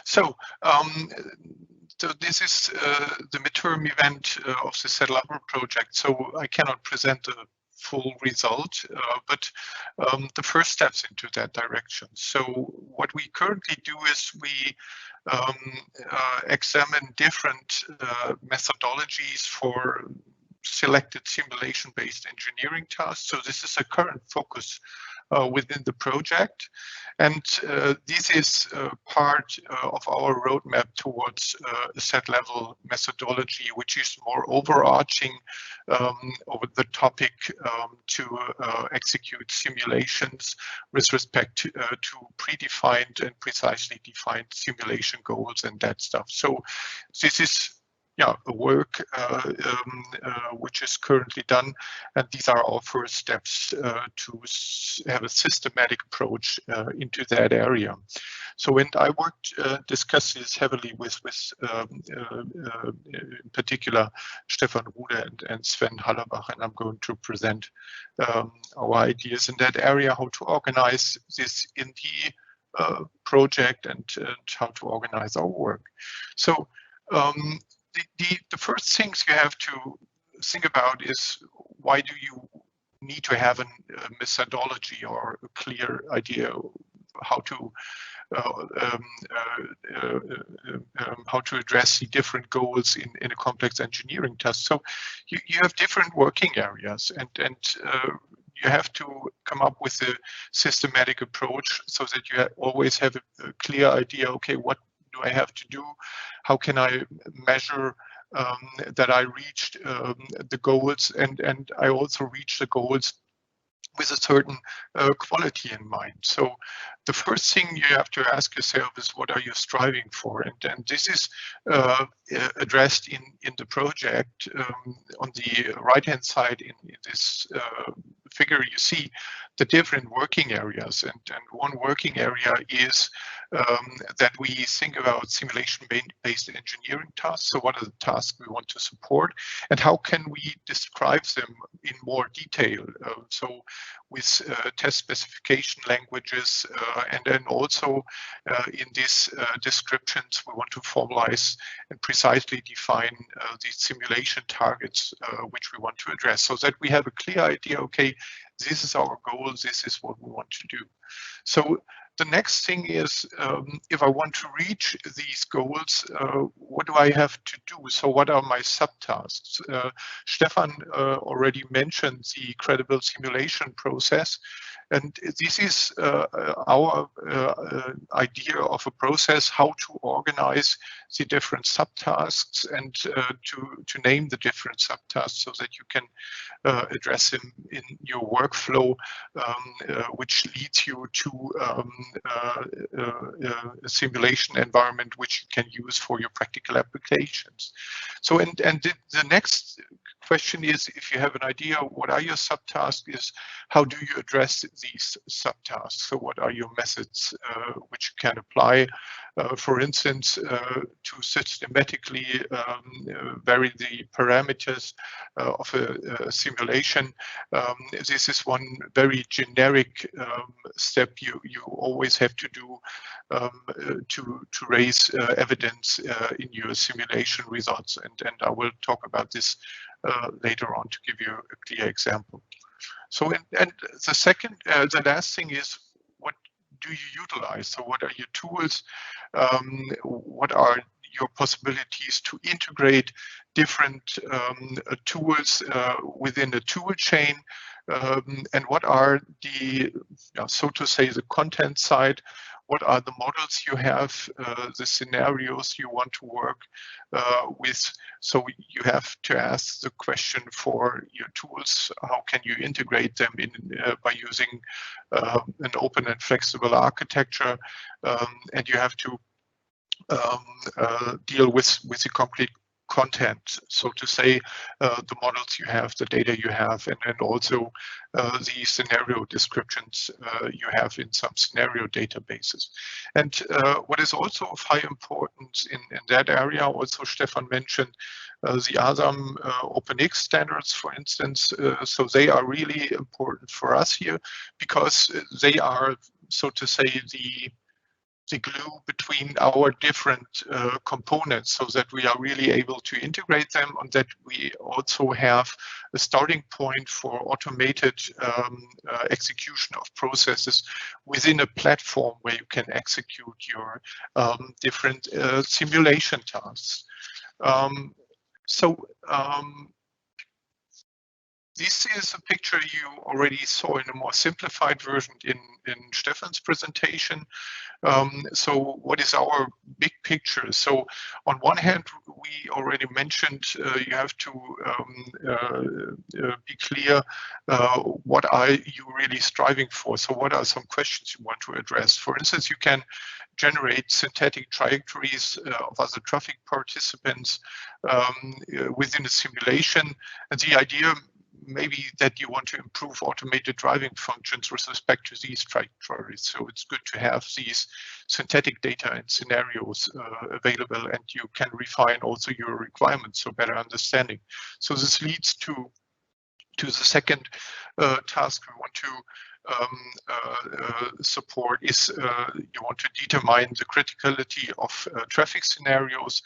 So, so this is the midterm event of the Satellite project. So I cannot present the full result, but the first steps into that direction. So what we currently do is we examine different methodologies for selected simulation-based engineering tasks. So this is a current focus within the project. And this is part of our roadmap towards a set level methodology, which is more overarching over the topic to execute simulations with respect to predefined and precisely defined simulation goals and that stuff. So this is a work which is currently done, and these are our first steps to have a systematic approach into that area. So when I discussed this heavily with in particular Stefan Rude and Sven Hallerbach, and I'm going to present our ideas in that area, how to organize this in the project and how to organize our work. So the first things you have to think about is, why do you need to have a methodology or a clear idea how to address the different goals in a complex engineering task? So you have different working areas, and you have to come up with a systematic approach so that you always have a clear idea, okay, what do I have to do? How can I measure that I reached the goals, and I also reached the goals with a certain quality in mind? So the first thing you have to ask yourself is, what are you striving for? And this is addressed in the project. On the right-hand side in this figure, you see the different working areas. And one working area is that we think about simulation-based engineering tasks. So what are the tasks we want to support, and how can we describe them in more detail? So with test specification languages, and then also in these descriptions, we want to formalize and precisely define the simulation targets which we want to address, so that we have a clear idea, okay, this is our goal, this is what we want to do. So the next thing is, if I want to reach these goals, what do I have to do? So what are my subtasks? Stefan already mentioned the credible simulation process. And this is our idea of a process, how to organize the different subtasks and to name the different subtasks so that you can address them in your workflow, which leads you to a simulation environment which you can use for your practical applications. So, and the next question is, if you have an idea what are your subtasks, is how do you address these subtasks? So what are your methods which you can apply, for instance, to systematically vary the parameters of a simulation? This is one very generic step you always have to do to raise evidence in your simulation results, and I will talk about this later on to give you a clear example. So, and the last thing is, what do you utilize? So what are your tools? What are your possibilities to integrate different tools within a tool chain? And what are the, so to say, the content side? What are the models you have, the scenarios you want to work with? So you have to ask the question for your tools, how can you integrate them in by using an open and flexible architecture? And you have to deal with the complete content, so to say, the models you have, the data you have, and also the scenario descriptions you have in some scenario databases. And what is also of high importance in that area, also Stefan mentioned the ASAM OpenX standards, for instance. So they are really important for us here, because they are, so to say, the glue between our different components, so that we are really able to integrate them, and that we also have a starting point for automated execution of processes within a platform where you can execute your different simulation tasks. This is a picture you already saw in a more simplified version in Stefan's presentation. So what is our big picture? So on one hand, we already mentioned you have to be clear what are you really striving for. So what are some questions you want to address? For instance, you can generate synthetic trajectories of other traffic participants within a simulation. And the idea maybe that you want to improve automated driving functions with respect to these trajectories. So it's good to have these synthetic data and scenarios available, and you can refine also your requirements, so better understanding. So this leads to the second task we want to support is you want to determine the criticality of traffic scenarios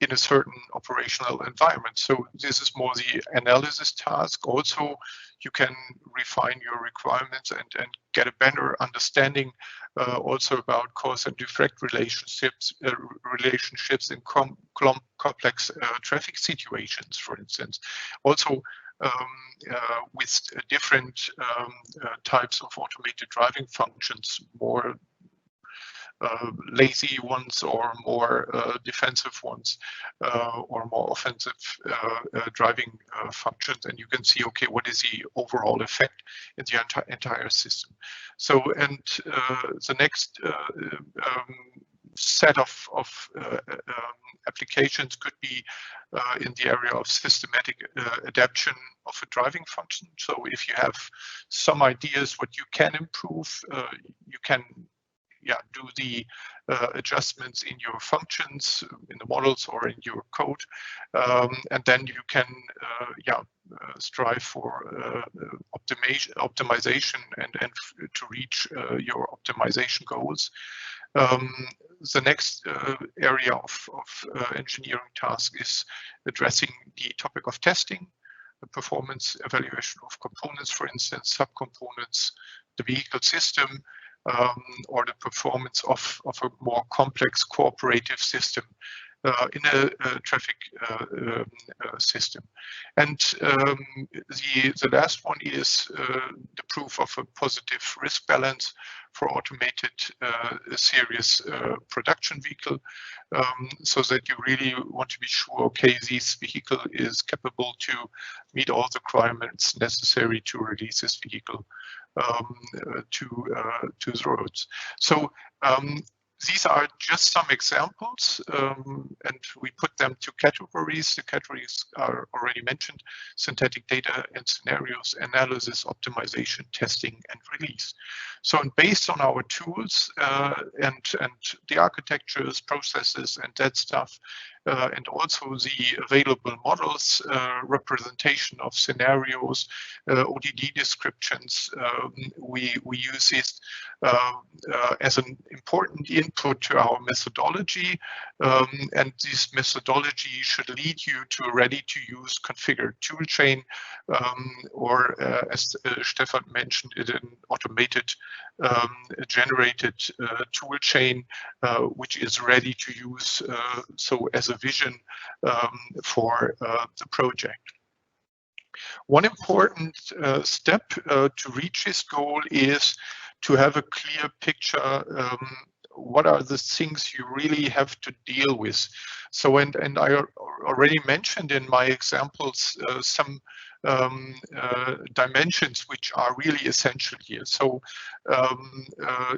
in a certain operational environment. So this is more the analysis task. Also, you can refine your requirements and get a better understanding also about cause and effect relationships in complex traffic situations, for instance. Also, with different types of automated driving functions, more lazy ones or more defensive ones, or more offensive driving functions, and you can see, okay, what is the overall effect in the entire system. So, and the next set of applications could be in the area of systematic adaptation of a driving function. So if you have some ideas what you can improve, you can do the adjustments in your functions, in the models or in your code, and then you can strive for optimization and to reach your optimization goals. The next area of engineering task is addressing the topic of testing, the performance evaluation of components, for instance, subcomponents, the vehicle system, or the performance of a more complex cooperative system in a traffic system. And the last one is the proof of a positive risk balance for automated series production vehicle, so that you really want to be sure, okay, this vehicle is capable to meet all the requirements necessary to release this vehicle to the roads. So these are just some examples, and we put them to categories. The categories are already mentioned: synthetic data and scenarios, analysis, optimization, testing, and release. So, and based on our tools and the architectures, processes, and that stuff, and also the available models, representation of scenarios, ODD descriptions, we use this as an important input to our methodology, and this methodology should lead you to a ready-to-use configured toolchain, or as Stefan mentioned, an automated generated toolchain, which is ready to use, so as a vision for the project. One important step to reach this goal is to have a clear picture what are the things you really have to deal with. So, and I already mentioned in my examples some dimensions which are really essential here. So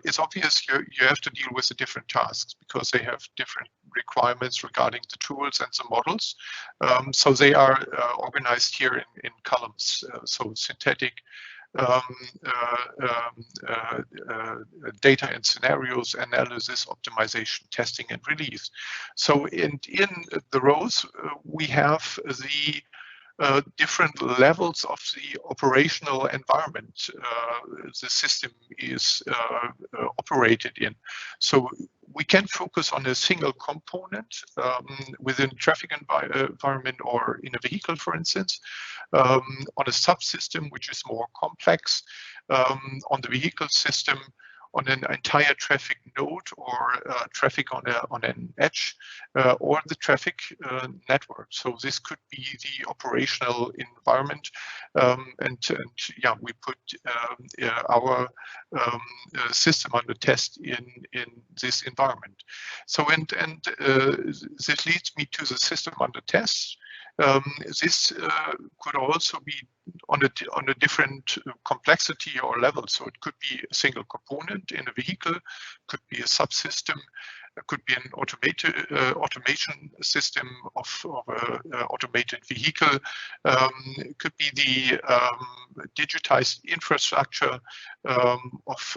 it's obvious you have to deal with the different tasks because they have different requirements regarding the tools and the models. So they are organized here in columns. So synthetic, data and scenarios, analysis, optimization, testing, and release. So in the rows, we have the different levels of the operational environment the system is operated in. So we can focus on a single component within traffic environment or in a vehicle, for instance, on a subsystem which is more complex, on the vehicle system, on an entire traffic node or traffic on an edge or the traffic network. So this could be the operational environment, and yeah, we put our system under test in this environment. So and this leads me to the system under test. This could also be on a different complexity or level. So it could be a single component in a vehicle, could be a subsystem, it could be an automation system of an automated vehicle. It could be the digitized infrastructure of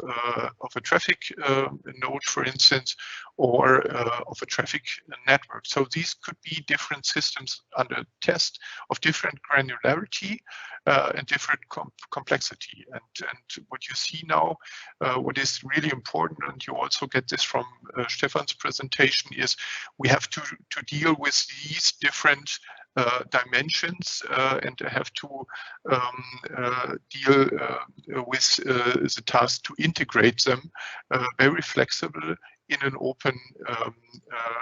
a traffic node, for instance, or of a traffic network. So these could be different systems under test of different granularity and different complexity. And what you see now, what is really important, and you also get this from Stefan's presentation, is we have to deal with these different dimensions and have to deal with the task to integrate them very flexible in an open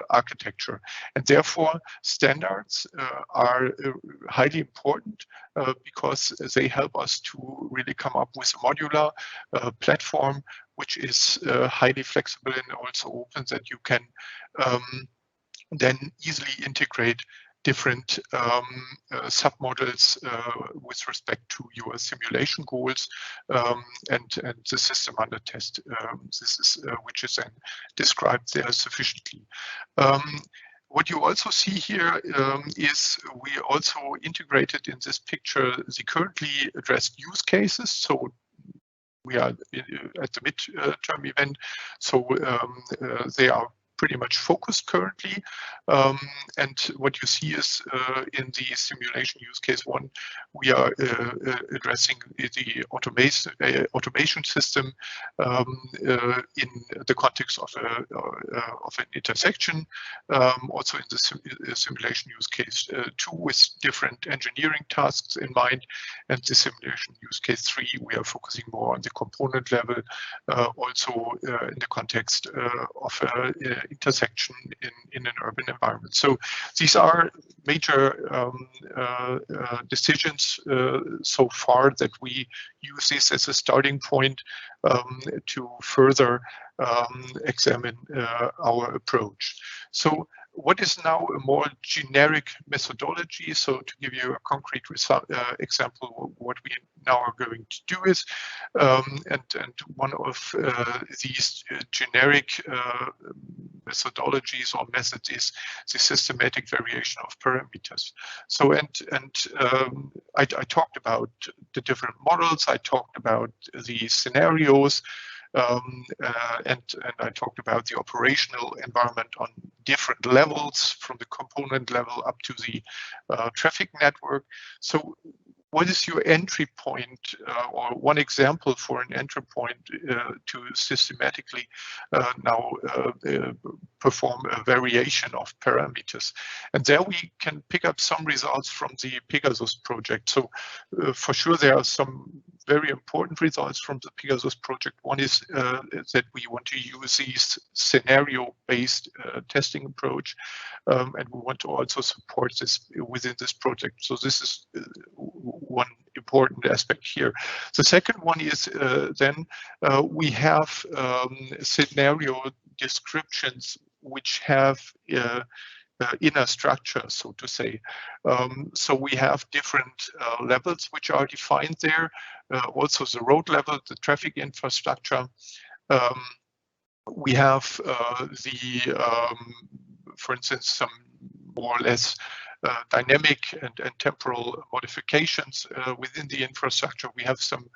architecture. And therefore, standards are highly important because they help us to really come up with a modular platform which is highly flexible and also open, that you can then easily integrate different submodels with respect to your simulation goals and the system under test. This is which is then described there sufficiently. What you also see here is we also integrated in this picture the currently addressed use cases. So we are at the midterm event, so they are pretty much focused currently. And what you see is in the simulation use case 1, we are addressing the automation system in the context of an intersection. Also in the simulation use case 2 with different engineering tasks in mind. And the simulation use case 3, we are focusing more on the component level, also in the context of intersection in an urban environment. So these are major decisions so far that we use this as a starting point to further examine our approach. So what is now a more generic methodology? So to give you a concrete example, what we now are going to do is, and one of these generic methodologies or methods is the systematic variation of parameters. So I talked about the different models. I talked about the scenarios. And I talked about the operational environment on different levels, from the component level up to the traffic network. So what is your entry point, or one example for an entry point to systematically now perform a variation of parameters? And there we can pick up some results from the Pegasus project. So for sure there are some very important results from the Pegasus project. One is that we want to use these scenario-based testing approach, and we want to also support this within this project. So this is one important aspect here. The second one is then we have scenario descriptions which have inner structure, so to say. So we have different levels which are defined there. Also the road level, the traffic infrastructure. We have for instance, some more or less dynamic and temporal modifications within the infrastructure. We have some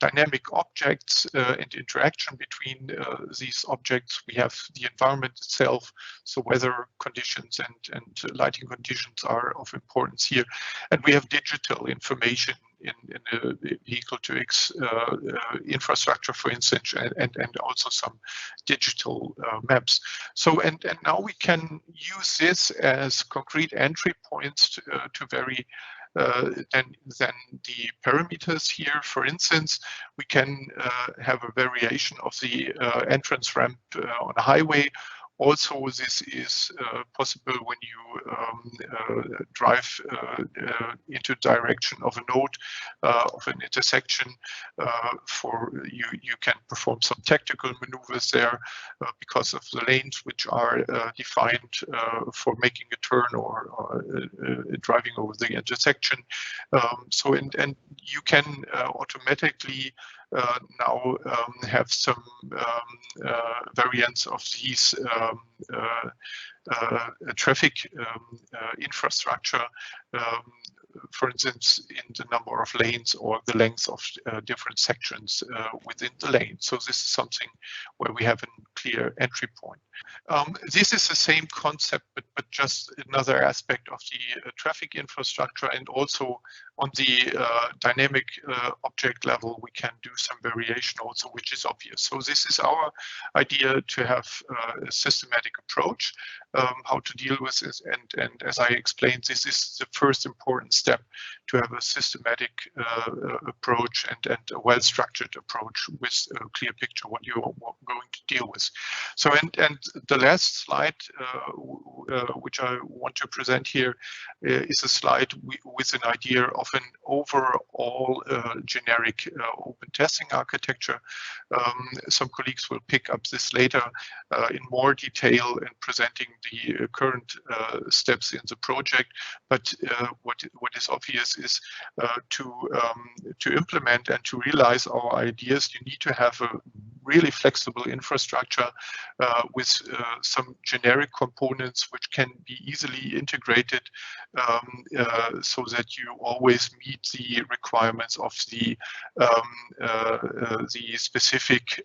dynamic objects and interaction between these objects. We have the environment itself, so weather conditions and lighting conditions are of importance here. And we have digital information in the vehicle-to-X infrastructure, for instance, and also some digital maps. So and now we can use this as concrete entry points to vary than the parameters here. For instance, we can have a variation of the entrance ramp on a highway. Also, this is possible when you drive into direction of a node of an intersection. You can perform some tactical maneuvers there because of the lanes which are defined for making a turn or driving over the intersection. And you can automatically now have some variants of these traffic infrastructure, for instance, in the number of lanes or the length of different sections within the lane. So this is something where we have a clear entry point. This is the same concept, but just another aspect of the traffic infrastructure, and also on the dynamic object level, we can do some variation also, which is obvious. So this is our idea, to have a systematic approach, how to deal with this. And as I explained, this is the first important step, to have a systematic approach and a well-structured approach with a clear picture what you're going to deal with. So and the last slide, which I want to present here, is a slide with an idea of an overall generic open testing architecture. Some colleagues will pick up this later in more detail in presenting the current steps in the project. But what is obvious is to implement and to realize our ideas, you need to have a really flexible infrastructure with some generic components which can be easily integrated, so that you always meet the requirements of the specific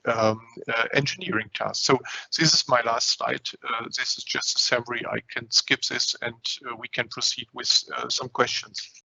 engineering task. So this is my last slide. This is just a summary. I can skip this and we can proceed with some questions.